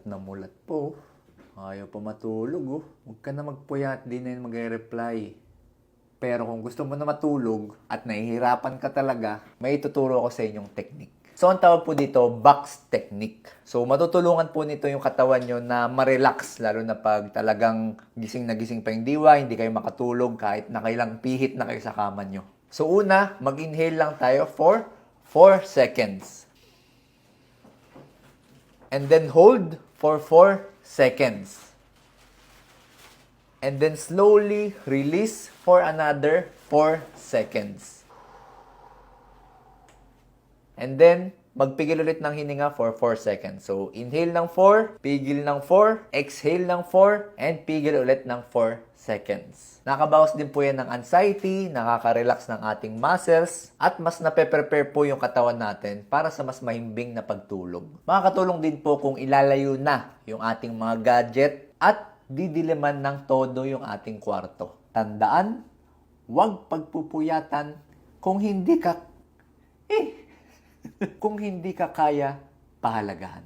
Na mulat po. Ayaw pa matulog oh. Huwag ka na magpuyat, di na yun magre-reply. Pero kung gusto mo na matulog at nahihirapan ka talaga, may ituturo ko sa inyong technique. So, ang tawag po dito, box technique. So, matutulungan po nito yung katawan nyo na ma-relax, lalo na pag talagang gising na gising pa yung diwa, hindi kayo makatulog kahit nakailang pihit na kayo sa kama nyo. So, una, mag-inhale lang tayo for 4 seconds. And then hold for 4 seconds. And then slowly release for another 4 seconds. And then, magpigil ulit ng hininga for 4 seconds. So, inhale ng 4, pigil ng 4, exhale ng 4, and pigil ulit ng 4 seconds. Nakabawas din po yan ng anxiety, nakaka-relax ng ating muscles, at mas nape-prepare po yung katawan natin para sa mas mahimbing na pagtulog. Makakatulong din po kung ilalayo na yung ating mga gadget at didiliman ng todo yung ating kwarto. Tandaan, huwag pagpupuyatan kung hindi ka kaya pahalagahan.